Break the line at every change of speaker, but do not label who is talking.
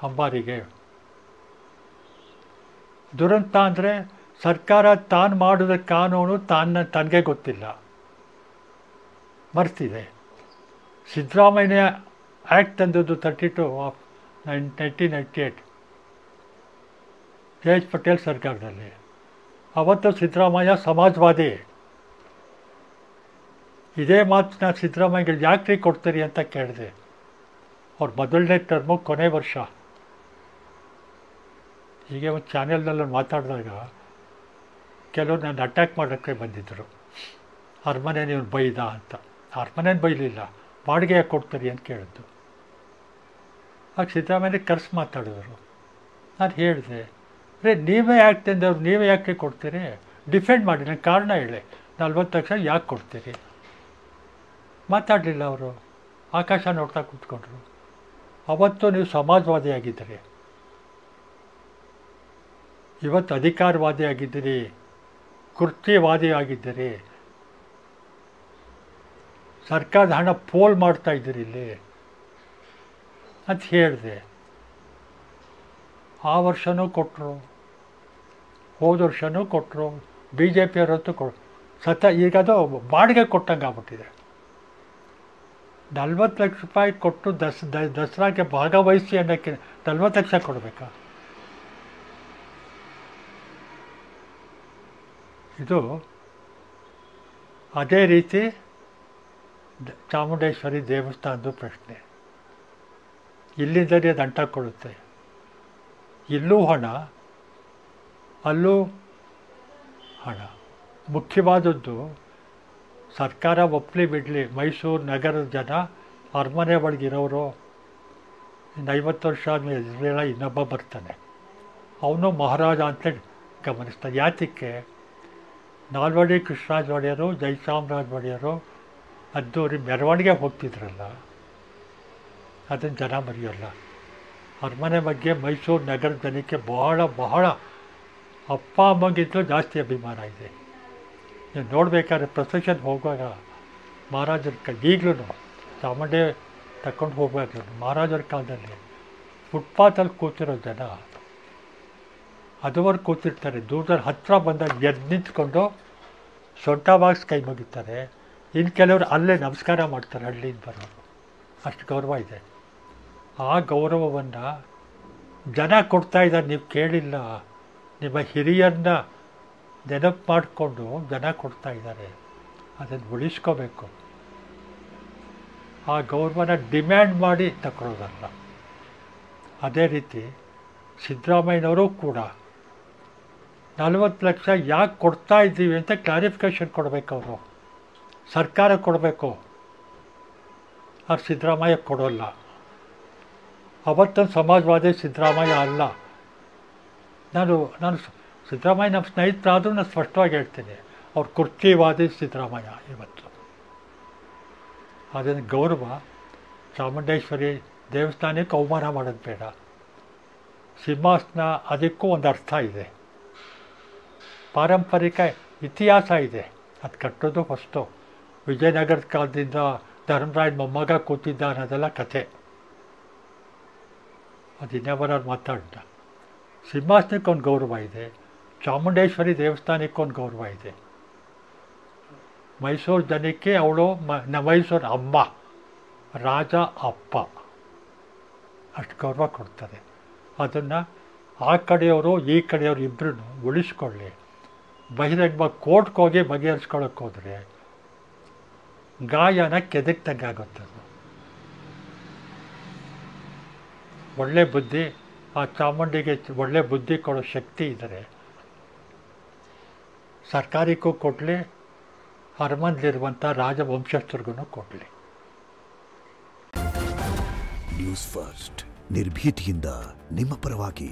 ಅಂಬಾರಿಗೆ. ದುರಂತ ಅಂದರೆ ಸರ್ಕಾರ ತಾನು ಮಾಡಿದ ಕಾನೂನು ತನಗೆ ಗೊತ್ತಿಲ್ಲ, ಮರ್ತಿದೆ. ಸಿದ್ದರಾಮಯ್ಯ ಆ್ಯಕ್ಟ್ ತಂದದ್ದು 32 ಆಫ್ 1998 ಜಯೇಶ್ ಪಟೇಲ್ ಸರ್ಕಾರದಲ್ಲಿ. ಅವತ್ತು ಸಿದ್ದರಾಮಯ್ಯ ಸಮಾಜವಾದಿ. ಇದೇ ಮಾತನ್ನ ಸಿದ್ದರಾಮಯ್ಯಗೆ ಯಾಕ್ರಿ ಕೊಡ್ತೀರಿ ಅಂತ ಕೇಳಿದೆ. ಅವ್ರ ಮೊದಲನೇ ಟರ್ಮು ಕೊನೆ ವರ್ಷ. ಹೀಗೆ ಒಂದು ಚಾನೆಲ್ನಲ್ಲಿ ಮಾತಾಡಿದಾಗ ಕೆಲವರು ನನ್ನ ಅಟ್ಯಾಕ್ ಮಾಡೋಕ್ಕೆ ಬಂದಿದ್ದರು. ಅರಮನೆ ನೀವು ಬೈದ ಅಂತ. ಅರಮನೇನು ಬೈಲಿಲ್ಲ, ಬಾಡಿಗೆ ಯಾಕೆ ಕೊಡ್ತೀರಿ ಅಂತ ಕೇಳಿದ್ದು. ಆಗ ಸಿದ್ದರಾಮಯ್ಯ ಕರ್ಸಿ ಮಾತಾಡಿದ್ರು. ನಾನು ಹೇಳಿದೆ, ನೀವೇ ಯಾಕೆ ತಂದವ್ರು, ನೀವೇ ಯಾಕೆ ಕೊಡ್ತೀರಿ, ಡಿಫೆಂಡ್ ಮಾಡಿ, ನನ್ನ ಕಾರಣ ಹೇಳಿ, 40 ಲಕ್ಷ ಯಾಕೆ ಕೊಡ್ತೀರಿ. ಮಾತಾಡಲಿಲ್ಲ ಅವರು, ಆಕಾಶ ನೋಡ್ತಾ ಕೂತ್ಕೊಂಡ್ರು. ಅವತ್ತು ನೀವು ಸಮಾಜವಾದಿಯಾಗಿದ್ದೀರಿ, ಇವತ್ತು ಅಧಿಕಾರವಾದಿಯಾಗಿದ್ದೀರಿ, ಕುರ್ಚಿವಾದಿ ಆಗಿದ್ದೀರಿ, ಸರ್ಕಾರದ ಹಣ ಪೋಲ್ ಮಾಡ್ತಾ ಇದ್ದೀರಿ ಇಲ್ಲಿ ಅಂತ ಹೇಳಿದೆ. ಆ ವರ್ಷವೂ ಕೊಟ್ಟರು, ಹೋದ ವರ್ಷವೂ ಕೊಟ್ಟರು, BJPಯವರಂತೂ ಈಗ ಅದು ಬಾಡಿಗೆ ಕೊಟ್ಟಂಗೆ ಆಗ್ಬಿಟ್ಟಿದೆ. 40 ಲಕ್ಷ ರೂಪಾಯಿ ಕೊಟ್ಟು ದಸರಾಗೆ ಭಾಗವಹಿಸಿ ಅನ್ನೋಕ್ಕೆ 40 ಲಕ್ಷ ಕೊಡಬೇಕಾ? ಇದು ಅದೇ ರೀತಿ ಚಾಮುಂಡೇಶ್ವರಿ ದೇವಸ್ಥಾನದ ಪ್ರಶ್ನೆ. ಇಲ್ಲಿಂದಲೇ ಅದು ಅಂಟಾಕೊಳ್ಳುತ್ತೆ. ಇಲ್ಲೂ ಹಣ, ಅಲ್ಲೂ ಹಣ. ಮುಖ್ಯವಾದದ್ದು ಸರ್ಕಾರ ಒಪ್ಪಲಿ ಬಿಡಲಿ, ಮೈಸೂರು ನಗರದ ಜನ ಅರಮನೆ ಒಳಗಿರೋರು ಇನ್ನು 50 ವರ್ಷ ಆದಮೇಲೆ ಇನ್ನೊಬ್ಬ ಬರ್ತಾನೆ, ಅವನು ಮಹಾರಾಜ ಅಂತೇಳಿ ಗಮನಿಸ್ತಾನೆ. ಯಾತಕ್ಕೆ? ನಾಲ್ವಡಿ ಕೃಷ್ಣರಾಜ ಒಡೆಯರು, ಜಯಚಾಮರಾಜ ಒಡೆಯರು ಅದ್ದೂರಿ ಮೆರವಣಿಗೆ ಹೋಗ್ತಿದ್ರಲ್ಲ, ಅದನ್ನು ಜನ ಮರೆಯೋಲ್ಲ. ಅರಮನೆ ಬಗ್ಗೆ ಮೈಸೂರು ನಗರದ ಜನಕ್ಕೆ ಬಹಳ ಬಹಳ ಅಪ್ಪ ಅಮ್ಮಗಿಂತಲೂ ಜಾಸ್ತಿ ಅಭಿಮಾನ ಇದೆ. ನೀವು ನೋಡಬೇಕಾದ್ರೆ ಪ್ರೊಸೆಷನ್ ಹೋಗುವಾಗ ಮಹಾರಾಜರ ಈಗಲೂ ಚಾಮುಂಡಿ ತಗೊಂಡು ಹೋಗುವಾಗಲೂ ಮಹಾರಾಜರ ಕಾಲದಲ್ಲಿ ಫುಟ್ಪಾತಲ್ಲಿ ಕೂತಿರೋ ಜನ ಅದುವರೆಗೆ ಕೂತಿರ್ತಾರೆ. ದೂರದಲ್ಲಿ ಹತ್ತಿರ ಬಂದಾಗ ಎದ್ದು ನಿಂತ್ಕೊಂಡು ಸೊಂಟ ಬಾಗ್ಸ್ ಕೈ ಮುಗಿತಾರೆ. ಇನ್ನು ಕೆಲವರು ಅಲ್ಲೇ ನಮಸ್ಕಾರ ಮಾಡ್ತಾರೆ, ಹಳ್ಳಿಯಿಂದ ಬರೋರು. ಅಷ್ಟು ಗೌರವ ಇದೆ. ಆ ಗೌರವವನ್ನು ಜನ ಕೊಡ್ತಾ ಇದ್ದಾರೆ. ನೀವು ಕೇಳಿಲ್ಲ, ನಿಮ್ಮ ಹಿರಿಯರನ್ನ ನೆನಪು ಮಾಡಿಕೊಂಡು ಜನ ಕೊಡ್ತಾ ಇದ್ದಾರೆ. ಅದನ್ನು ಉಳಿಸ್ಕೋಬೇಕು. ಆ ಗೌರವನ ಡಿಮ್ಯಾಂಡ್ ಮಾಡಿ ತಗೊಳ್ಳೋದಲ್ಲ. ಅದೇ ರೀತಿ ಸಿದ್ದರಾಮಯ್ಯನವರು ಕೂಡ 40 ಲಕ್ಷ ಯಾಕೆ ಕೊಡ್ತಾ ಇದ್ದೀವಿ ಅಂತ ಕ್ಲಾರಿಫಿಕೇಷನ್ ಕೊಡಬೇಕು. ಅವರು ಸರ್ಕಾರ ಕೊಡಬೇಕು, ಅವ್ರು ಸಿದ್ದರಾಮಯ್ಯ ಕೊಡೋಲ್ಲ. ಅವತ್ತು ಸಮಾಜವಾದಿ ಸಿದ್ದರಾಮಯ್ಯ ಅಲ್ಲ. ನಾನು ಸಿದ್ದರಾಮಯ್ಯ ನಮ್ಮ ಸ್ನೇಹಿತರಾದರೂ ನಾನು ಸ್ಪಷ್ಟವಾಗಿ ಹೇಳ್ತೀನಿ, ಅವ್ರು ಕುರ್ಚಿವಾದಿ ಸಿದ್ದರಾಮಯ್ಯ ಇವತ್ತು. ಅದನ್ನು ಗೌರವ ಚಾಮುಂಡೇಶ್ವರಿ ದೇವಸ್ಥಾನಕ್ಕೆ ಅವಮಾನ ಮಾಡೋದು ಬೇಡ. ಸಿಂಹಾಸನ ಅದಕ್ಕೂ ಒಂದು ಅರ್ಥ ಇದೆ, ಪಾರಂಪರಿಕ ಇತಿಹಾಸ ಇದೆ. ಅದು ಕಟ್ಟೋದು ಫಸ್ಟು ವಿಜಯನಗರದ ಕಾಲದಿಂದ ಧರ್ಮರಾಯನ ಮೊಮ್ಮಗ ಕೂತಿದ್ದ ಅನ್ನೋದೆಲ್ಲ ಕಥೆ. ಅದು ಇನ್ನೊಬ್ಬರವ್ರು ಮಾತಾಡ್ದ. ಸಿಂಹಾಸನಕ್ಕೊಂದು ಗೌರವ ಇದೆ, ಚಾಮುಂಡೇಶ್ವರಿ ದೇವಸ್ಥಾನಕ್ಕೊಂದು ಗೌರವ ಇದೆ. ಮೈಸೂರು ಜನಕ್ಕೆ ಅವಳು ಮೈಸೂರು ಅಮ್ಮ, ರಾಜ ಅಪ್ಪ, ಅಷ್ಟು ಗೌರವ ಕೊಡ್ತಾರೆ. ಅದನ್ನು ಆ ಕಡೆಯವರು ಈ ಕಡೆಯವರು ಇಬ್ಬರೂ ಉಳಿಸ್ಕೊಳ್ಳಿ. ಬಹಿರಂಗವಾಗಿ ಕೋರ್ಟ್ಗೆ ಹೋಗಿ ಬಗೆಹರಿಸ್ಕೊಳ್ಳೋಕೆ ಹೋದರೆ ಗಾಯನ ಕೆದಕ್ದಂಗೆ ಆಗುತ್ತದೆ. ಒಳ್ಳೆ ಬುದ್ಧಿ, ಆ ಚಾಮುಂಡಿಗೆ ಒಳ್ಳೆ ಬುದ್ಧಿ ಕೊಡೋ ಶಕ್ತಿ ಇದ್ದರೆ ಸರ್ಕಾರಕ್ಕೂ ಕೊಡಲಿ, ಅರಮನೆಯಲ್ಲಿರುವಂಥ ರಾಜವಂಶಸ್ಥರಿಗೂ ಕೊಡಲಿ.
ನ್ಯೂಸ್ ಫಸ್ಟ್, ನಿರ್ಭೀತಿಯಿಂದ ನಿಮ್ಮ ಪರವಾಗಿ.